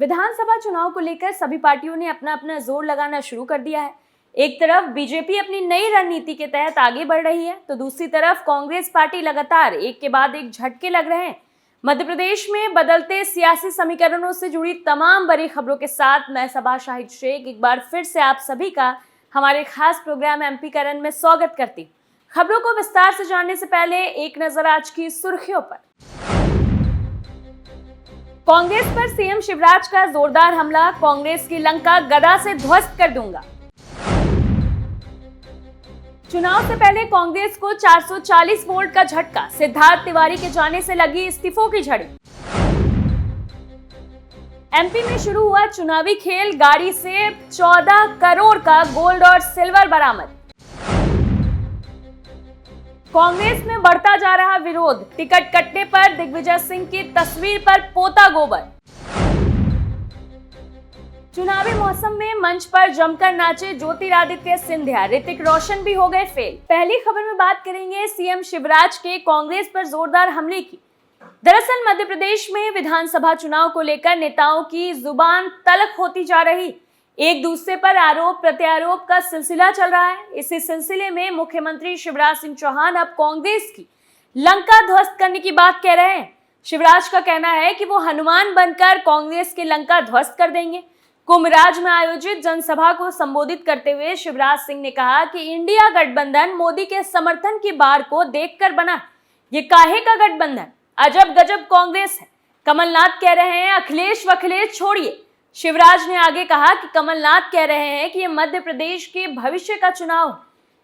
विधानसभा चुनाव को लेकर सभी पार्टियों ने अपना अपना जोर लगाना शुरू कर दिया है। एक तरफ बीजेपी अपनी नई रणनीति के तहत आगे बढ़ रही है, तो दूसरी तरफ कांग्रेस पार्टी लगातार एक के बाद एक झटके लग रहे हैं। मध्य प्रदेश में बदलते सियासी समीकरणों से जुड़ी तमाम बड़ी खबरों के साथ मैं सबा शाहिद शेख एक बार फिर से आप सभी का हमारे खास प्रोग्राम एमपी करन में स्वागत करती हूँ। खबरों को विस्तार से जानने से पहले एक नजर आज की सुर्खियों पर। कांग्रेस पर सीएम शिवराज का जोरदार हमला, कांग्रेस की लंका गदा से ध्वस्त कर दूंगा। चुनाव से पहले कांग्रेस को 440 वोट का झटका, सिद्धार्थ तिवारी के जाने से लगी इस्तीफों की झड़ी। एमपी में शुरू हुआ चुनावी खेल, गाड़ी से 14 करोड़ का गोल्ड और सिल्वर बरामद। कांग्रेस में बढ़ता जा रहा विरोध, टिकट कटने पर दिग्विजय सिंह की तस्वीर पर पोता गोबर। चुनावी मौसम में मंच पर जमकर नाचे ज्योतिरादित्य सिंधिया, ऋतिक रोशन भी हो गए फेल। पहली खबर में बात करेंगे सीएम शिवराज के कांग्रेस पर जोरदार हमले की। दरअसल मध्य प्रदेश में विधानसभा चुनाव को लेकर नेताओं की जुबान तल्ख होती जा रही, एक दूसरे पर आरोप प्रत्यारोप का सिलसिला चल रहा है। इसी सिलसिले में मुख्यमंत्री शिवराज सिंह चौहान अब कांग्रेस की लंका ध्वस्त करने की बात कह रहे हैं। शिवराज का कहना है कि वो हनुमान बनकर कांग्रेस की लंका ध्वस्त कर देंगे। कुंभराज में आयोजित जनसभा को संबोधित करते हुए शिवराज सिंह ने कहा कि इंडिया गठबंधन मोदी के समर्थन की बार को देखकर बना, ये काहे का गठबंधन, अजब गजब कांग्रेस है। कमलनाथ कह रहे हैं अखिलेश वखिलेश छोड़िए। शिवराज ने आगे कहा कि कमलनाथ कह रहे हैं कि ये मध्य प्रदेश के भविष्य का चुनाव है,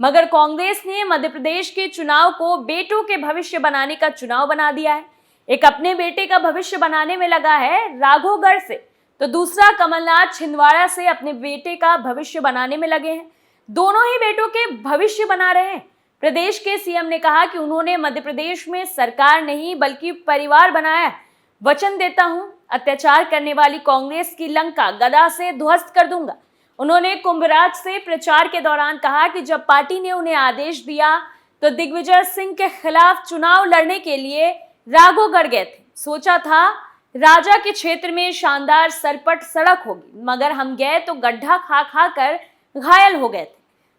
मगर कांग्रेस ने मध्य प्रदेश के चुनाव को बेटों के भविष्य बनाने का चुनाव बना दिया है। एक अपने बेटे का भविष्य बनाने में लगा है राघोगढ़ से, तो दूसरा कमलनाथ छिंदवाड़ा से अपने बेटे का भविष्य बनाने में लगे हैं। दोनों ही बेटों के भविष्य बना रहे हैं। प्रदेश के सीएम ने कहा कि उन्होंने मध्य प्रदेश में सरकार नहीं बल्कि परिवार बनाया है। वचन देता हूं, अत्याचार करने वाली कांग्रेस की लंका गदा से ध्वस्त कर दूंगा। उन्होंने कुंभराज से प्रचार के दौरान कहा कि जब पार्टी ने उन्हें आदेश दिया तो दिग्विजय सिंह के खिलाफ चुनाव लड़ने के लिए राघोगढ़ गए थे। सोचा था राजा के क्षेत्र में शानदार सरपट सड़क होगी, मगर हम गए तो गड्ढा खा खा कर घायल हो गए थे।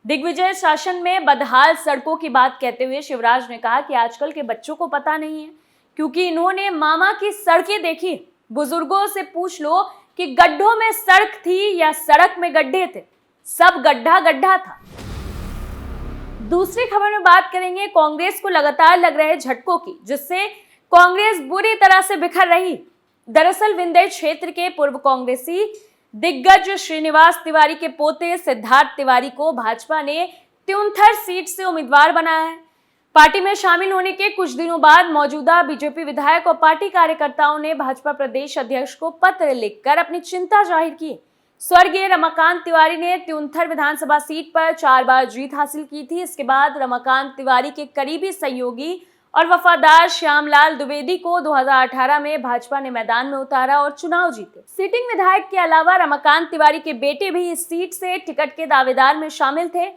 दिग्विजय शासन में बदहाल सड़कों की बात कहते हुए शिवराज ने कहा कि आजकल के बच्चों को पता नहीं है, क्योंकि इन्होंने मामा की सड़कें देखी। बुजुर्गों से पूछ लो कि गड्ढों में सड़क थी या सड़क में गड्ढे थे, सब गड्ढा गड्ढा था। दूसरी खबर में बात करेंगे कांग्रेस को लगातार लग रहे झटकों की, जिससे कांग्रेस बुरी तरह से बिखर रही। दरअसल विंध्य क्षेत्र के पूर्व कांग्रेसी दिग्गज श्रीनिवास तिवारी के पोते सिद्धार्थ तिवारी को भाजपा ने त्युंथर सीट से उम्मीदवार बनाया है। पार्टी में शामिल होने के कुछ दिनों बाद मौजूदा बीजेपी विधायक और पार्टी कार्यकर्ताओं ने भाजपा प्रदेश अध्यक्ष को पत्र लिखकर अपनी चिंता जाहिर की। स्वर्गीय रमाकांत तिवारी ने त्युंथर विधानसभा सीट पर 4 बार जीत हासिल की थी। इसके बाद रमाकांत तिवारी के करीबी सहयोगी और वफादार श्यामलाल द्विवेदी को 2018 में भाजपा ने मैदान में उतारा और चुनाव जीते। सिटिंग विधायक के अलावा रमाकांत तिवारी के बेटे भी इस सीट से टिकट के दावेदार में शामिल थे।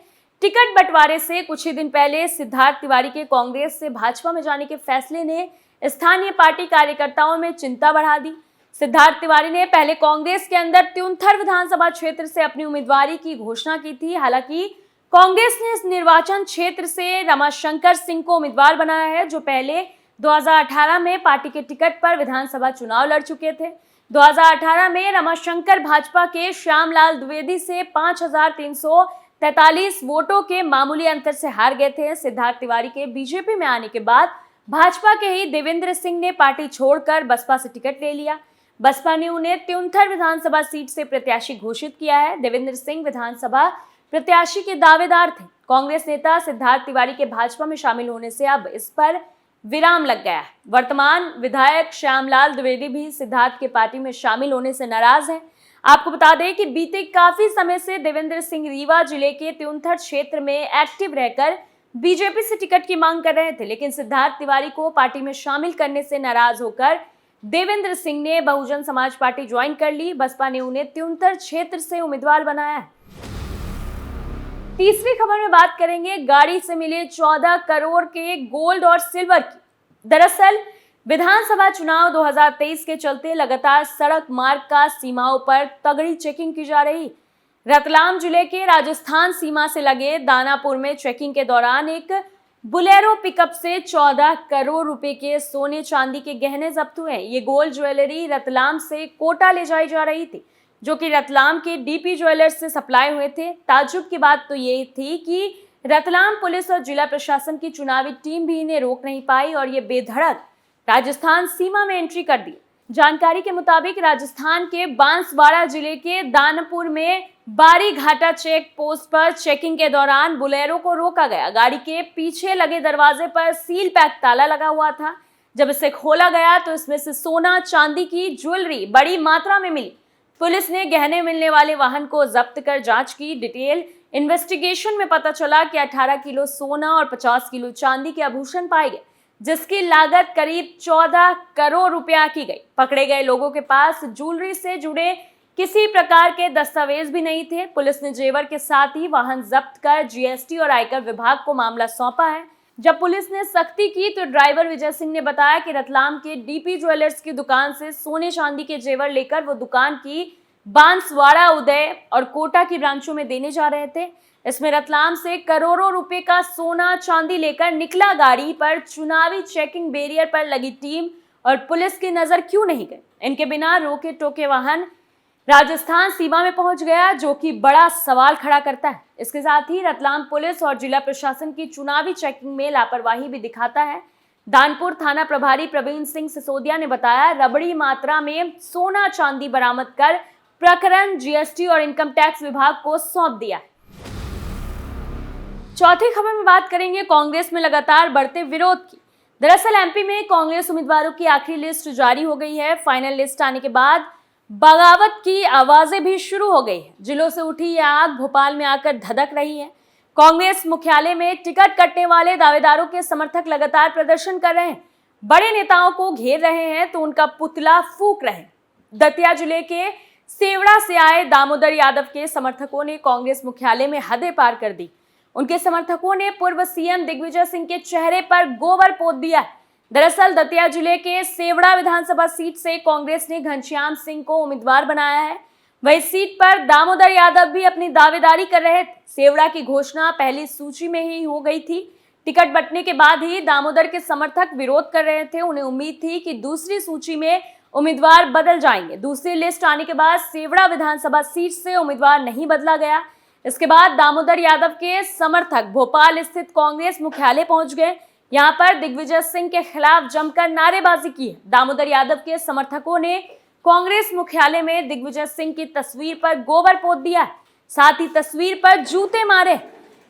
टिकट बंटवारे से कुछ ही दिन पहले सिद्धार्थ तिवारी के कांग्रेस से भाजपा में जाने के फैसले ने स्थानीय पार्टी कार्यकर्ताओं में चिंता बढ़ा दी। सिद्धार्थ तिवारी ने पहले कांग्रेस के अंदर त्युंथर विधानसभा क्षेत्र से अपनी उम्मीदवारी की घोषणा की थी। हालांकि कांग्रेस ने इस निर्वाचन क्षेत्र से रमाशंकर सिंह को उम्मीदवार बनाया है, जो पहले 2018 में पार्टी के टिकट पर विधानसभा चुनाव लड़ चुके थे। 2018 में रमाशंकर भाजपा के श्यामलाल द्विवेदी से 5343 वोटों के मामूली अंतर से हार गए थे। सिद्धार्थ तिवारी के बीजेपी में आने के बाद भाजपा के ही देवेंद्र सिंह ने पार्टी छोड़कर बसपा से टिकट ले लिया। बसपा ने उन्हें त्युंथर विधानसभा सीट से प्रत्याशी घोषित किया है। देवेंद्र सिंह विधानसभा प्रत्याशी के दावेदार थे। कांग्रेस नेता सिद्धार्थ तिवारी के भाजपा में शामिल होने से अब इस पर विराम लग गया है। वर्तमान विधायक श्यामलाल द्विवेदी भी सिद्धार्थ के पार्टी में शामिल होने से नाराज हैं। आपको बता दें कि बीते काफी समय से देवेंद्र सिंह रीवा जिले के त्युंथर क्षेत्र में एक्टिव रहकर बीजेपी से टिकट की मांग कर रहे थे, लेकिन सिद्धार्थ तिवारी को पार्टी में शामिल करने से नाराज होकर देवेंद्र सिंह ने बहुजन समाज पार्टी ज्वाइन कर ली। बसपा ने उन्हें त्युंथर क्षेत्र से उम्मीदवार बनाया है। तीसरी खबर में बात करेंगे गाड़ी से मिले 14 करोड़ के गोल्ड और सिल्वर की। दरअसल विधानसभा चुनाव 2023 के चलते लगातार सड़क मार्ग का सीमाओं पर तगड़ी चेकिंग की जा रही। रतलाम जिले के राजस्थान सीमा से लगे दानापुर में चेकिंग के दौरान एक बुलेरो पिकअप से 14 करोड़ रुपए के सोने चांदी के गहने जब्त हुए। ये गोल्ड ज्वेलरी रतलाम से कोटा ले जाई जा रही थी, जो कि रतलाम के डीपी ज्वेलर्स से सप्लाई हुए थे। ताज्जुब की बात तो ये थी कि रतलाम पुलिस और जिला प्रशासन की चुनावी टीम भी इन्हें रोक नहीं पाई और ये बेधड़क राजस्थान सीमा में एंट्री कर दी। जानकारी के मुताबिक राजस्थान के बांसवाड़ा जिले के दानापुर में बारी घाटा चेक पोस्ट पर चेकिंग के दौरान बुलेरो को रोका गया। गाड़ी के पीछे लगे दरवाजे पर सील पैक ताला लगा हुआ था। जब इसे खोला गया तो इसमें से सोना चांदी की ज्वेलरी बड़ी मात्रा में मिली। पुलिस ने गहने मिलने वाले वाहन को जब्त कर जांच की। डिटेल इन्वेस्टिगेशन में पता चला कि 18 किलो सोना और 50 किलो चांदी के आभूषण पाए गए, जिसकी लागत करीब 14 करोड़ रुपया की गई। पकड़े गए लोगों के पास ज्वेलरी से जुड़े किसी प्रकार के दस्तावेज भी नहीं थे। पुलिस ने जेवर के साथ ही वाहन जब्त कर जीएसटी और आयकर विभाग को मामला सौंपा है। जब पुलिस ने सख्ती की तो ड्राइवर विजय सिंह ने बताया कि रतलाम के डीपी ज्वेलर्स की दुकान से सोने चांदी के जेवर लेकर वो दुकान की बांसवाड़ा, उदय और कोटा की ब्रांचों में देने जा रहे थे। इसमें रतलाम से करोड़ों रुपए का सोना चांदी लेकर निकला गाड़ी पर चुनावी चेकिंग बैरियर पर लगी टीम और पुलिस की नजर क्यों नहीं गई। इनके बिना रोके टोके वाहन राजस्थान सीमा में पहुंच गया, जो कि बड़ा सवाल खड़ा करता है। इसके साथ ही रतलाम पुलिस और जिला प्रशासन की चुनावी चेकिंग में लापरवाही भी दिखाता है। दानपुर थाना प्रभारी प्रवीण सिंह सिसोदिया ने बताया, रबड़ी मात्रा में सोना चांदी बरामद कर प्रकरण जीएसटी और इनकम टैक्स विभाग को सौंप दिया। चौथी खबर में बात करेंगे कांग्रेस में लगातार बढ़ते विरोध की। दरअसल एमपी में कांग्रेस उम्मीदवारों की आखिरी लिस्ट जारी हो गई है। फाइनल लिस्ट आने के बाद बगावत की आवाजें भी शुरू हो गई है। जिलों से उठी यह आग भोपाल में आकर धधक रही है। कांग्रेस मुख्यालय में टिकट कटने वाले दावेदारों के समर्थक लगातार प्रदर्शन कर रहे हैं, बड़े नेताओं को घेर रहे हैं तो उनका पुतला फूंक रहे हैं। दतिया जिले के सेवड़ा से आए दामोदर यादव के समर्थकों ने कांग्रेस मुख्यालय में हदें पार कर दी। उनके समर्थकों ने पूर्व सीएम दिग्विजय सिंह के चेहरे पर गोबर पोत दिया। दरअसल दतिया जिले के सेवड़ा विधानसभा सीट से कांग्रेस ने घनश्याम सिंह को उम्मीदवार बनाया है। वही सीट पर दामोदर यादव भी अपनी दावेदारी कर रहे थे। सेवड़ा की घोषणा पहली सूची में ही हो गई थी। टिकट बंटने के बाद ही दामोदर के समर्थक विरोध कर रहे थे। उन्हें उम्मीद थी कि दूसरी सूची में उम्मीदवार बदल जाएंगे। दूसरी लिस्ट आने के बाद सेवड़ा विधानसभा सीट से उम्मीदवार नहीं बदला गया। इसके बाद दामोदर यादव के समर्थक भोपाल स्थित कांग्रेस मुख्यालय पहुंच गए। यहां पर दिग्विजय सिंह के खिलाफ जमकर नारेबाजी की। दामोदर यादव के समर्थकों ने कांग्रेस मुख्यालय में दिग्विजय सिंह की तस्वीर पर गोबर पोत दिया, साथ ही तस्वीर पर जूते मारे।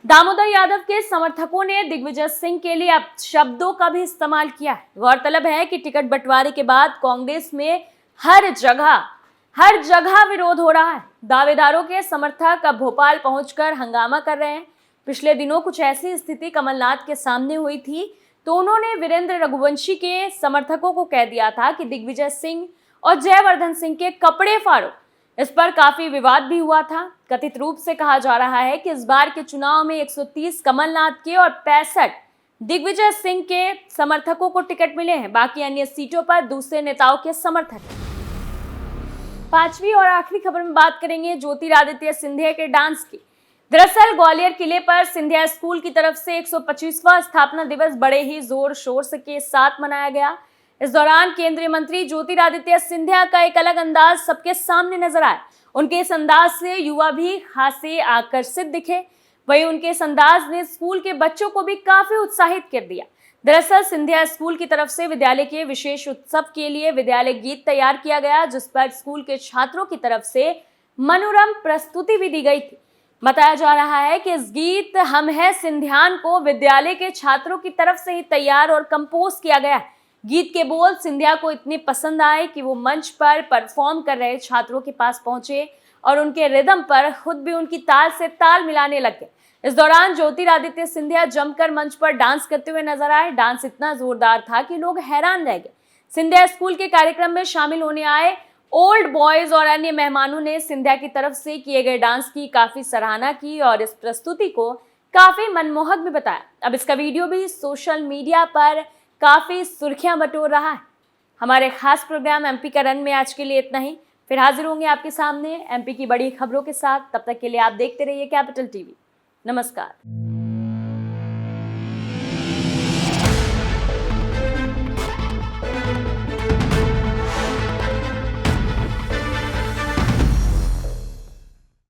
दामोदर यादव के समर्थकों ने दिग्विजय सिंह के लिए शब्दों का भी इस्तेमाल किया। गौरतलब है कि टिकट बंटवारे के बाद कांग्रेस में हर जगह विरोध हो रहा है। दावेदारों के समर्थक अब भोपाल पहुंचकर हंगामा कर रहे हैं। पिछले दिनों कुछ ऐसी स्थिति कमलनाथ के सामने हुई थी तो उन्होंने वीरेंद्र रघुवंशी के समर्थकों को कह दिया था कि दिग्विजय सिंह और जयवर्धन सिंह के कपड़े फाड़ो। इस पर काफी विवाद भी हुआ था। कथित रूप से कहा जा रहा है कि इस बार के चुनाव में 130 कमलनाथ के और 65 दिग्विजय सिंह के समर्थकों को टिकट मिले हैं। बाकी अन्य सीटों पर दूसरे नेताओं के समर्थक। पांचवी और आखिरी खबर में बात करेंगे ज्योतिरादित्य सिंधिया के डांस की। दरअसल ग्वालियर किले पर सिंधिया स्कूल की तरफ से 125वां स्थापना दिवस बड़े ही जोर शोर के साथ मनाया गया। इस दौरान केंद्रीय मंत्री ज्योतिरादित्य सिंधिया का एक अलग अंदाज सबके सामने नजर आया। उनके इस अंदाज से युवा भी खासे आकर्षित दिखे। वहीं उनके इस अंदाज ने स्कूल के बच्चों को भी काफी उत्साहित कर दिया। दरअसल सिंधिया स्कूल की तरफ से विद्यालय के विशेष उत्सव के लिए विद्यालय गीत तैयार किया गया, जिस पर स्कूल के छात्रों की तरफ से मनोरम प्रस्तुति भी दी गई थी। बताया जा रहा है कि इस गीत हम है सिंधियान को विद्यालय के छात्रों की तरफ से ही तैयार और कंपोज किया गया। गीत के बोल सिंधिया को इतने पसंद आए कि वो मंच पर परफॉर्म कर रहे छात्रों के पास पहुंचे और उनके रिदम पर खुद भी उनकी ताल से ताल मिलाने लगे। इस दौरान ज्योतिरादित्य सिंधिया जमकर मंच पर डांस करते हुए नजर आए। डांस इतना जोरदार था कि लोग हैरान रह गए। सिंधिया स्कूल के कार्यक्रम में शामिल होने आए ओल्ड बॉयज और अन्य मेहमानों ने सिंधिया की तरफ से किए गए डांस की काफी सराहना की और इस प्रस्तुति को काफी मनमोहक भी बताया। अब इसका वीडियो भी सोशल मीडिया पर काफी सुर्खियां बटोर रहा है। हमारे खास प्रोग्राम एमपी का रन में आज के लिए इतना ही। फिर हाजिर होंगे आपके सामने एमपी की बड़ी खबरों के साथ। तब तक के लिए आप देखते रहिए कैपिटल टीवी। नमस्कार।